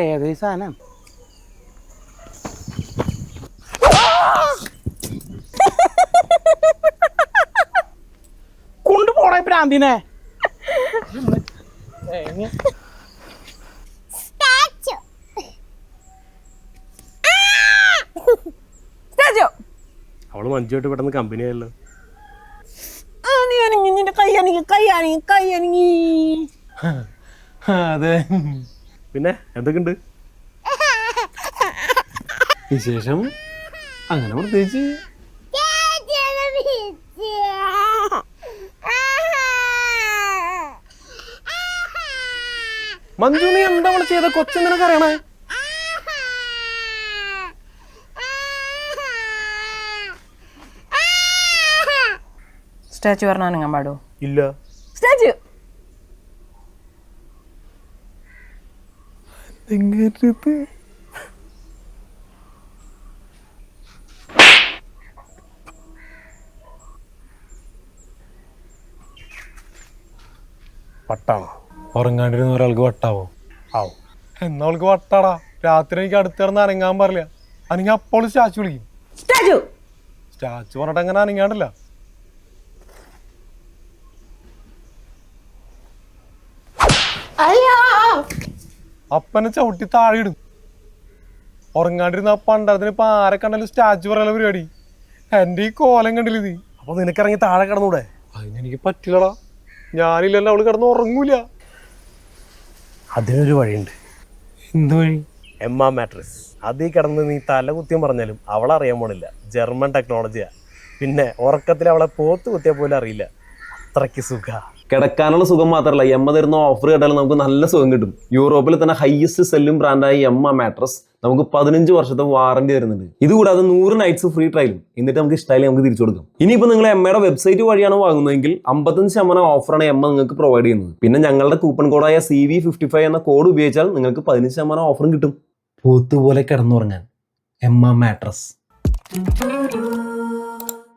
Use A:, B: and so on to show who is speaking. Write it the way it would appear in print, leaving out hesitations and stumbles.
A: ഏത് സാധനം? കൊണ്ടുപോണേ പ്രാന്തിനെ.
B: അവള് മഞ്ജുവായിട്ട് പെട്ടെന്ന് കമ്പനി ആയല്ലോ.
A: നിന്റെ കൈ അനങ്ങി.
C: അതെ,
B: പിന്നെ എന്തൊക്കെയുണ്ട്
C: വിശേഷം? അങ്ങനെ പ്രത്യേകിച്ച് മഞ്ജു, നീ എന്താ അവള് ചെയ്ത? കൊച്ചെന്തിനൊക്കെ അറിയണേ?
D: സ്റ്റാച്ചു പറഞ്ഞാൽ അനങ്ങാൻ പാടോ?
B: ഇല്ല.
D: സ്റ്റാച്ചു
B: വട്ടാണോ?
C: ഉറങ്ങാണ്ടിരുന്ന ഒരാൾക്ക് വട്ടാവോ?
B: ആവും.
C: എന്നാ അവൾക്ക് വട്ടാടാ. രാത്രി എനിക്ക് അടുത്ത് കിടന്ന് അനങ്ങാൻ പാടില്ല. അനങ്ങി അപ്പോൾ സ്റ്റാച്ചു വിളിക്കും.
D: സ്റ്റാച്ചു
C: സ്റ്റാച്ചു പറഞ്ഞിട്ട് അങ്ങനെ അനങ്ങാണ്ടില്ല. അപ്പനെ ചവിട്ടി താഴെ ഇടും. ഉറങ്ങാണ്ടിരുന്ന പണ്ടതിന് ഇപ്പൊ ആരെ കണ്ടാലും സ്റ്റാച്ചു പറയാനുള്ള പരിപാടി. എന്റെ ഈ കോലം കണ്ടില്ല ഇത്.
B: അപ്പൊ നിനക്കിറങ്ങി താഴെ കിടന്നൂടെ?
C: അതിനെനിക്ക് പറ്റില്ലടാ. ഞാനില്ലല്ലോ അവള് കിടന്ന് ഉറങ്ങൂല.
B: അതിനൊരു വഴിയുണ്ട്.
C: എന്ത് വഴി?
B: Emma mattress. അതിൽ കിടന്ന് നീ തല കുത്തിയം പറഞ്ഞാലും അവളറിയാൻ പോണില്ല. ജർമ്മൻ ടെക്നോളജിയാ. പിന്നെ ഉറക്കത്തിൽ അവളെ പോത്ത് കുത്തിയ പോലും അറിയില്ല. അത്രയ്ക്ക് സുഖ.
E: കിടക്കാനുള്ള സുഖം മാത്രമല്ല, എമ്മ തരുന്ന ഓഫർ കേട്ടാലും നമുക്ക് നല്ല സുഖം കിട്ടും. യൂറോപ്പിൽ തന്നെ ഹയസ്റ്റ് സെല്ലിംഗ് ബ്രാൻഡായ എമ്മ മാട്രസ് നമുക്ക് 15 വർഷത്തെ വാറന്റി തരുന്നുണ്ട്. ഇതുകൂടാതെ 100 നൈറ്റ്സ് ഫ്രീ ട്രയലും. എന്നിട്ട് നമുക്ക് ഇഷ്ടമായി നമുക്ക് തിരിച്ചു കൊടുക്കും. ഇനിയിപ്പോൾ നിങ്ങൾ എമ്മയുടെ വെബ്സൈറ്റ് വഴിയാണ് വാങ്ങുന്നതെങ്കിൽ 55% ഓഫറാണ് എമ്മ നിങ്ങൾക്ക് പ്രൊവൈഡ് ചെയ്യുന്നത്. പിന്നെ ഞങ്ങളുടെ കൂപ്പൺ കോഡായ CV55 എന്ന കോഡ് ഉപയോഗിച്ചാൽ നിങ്ങൾക്ക് 15% ഓഫറും കിട്ടും. പോത്തുപോലെ കിടന്നുറങ്ങാൻ എമ്മ മാട്രസ്.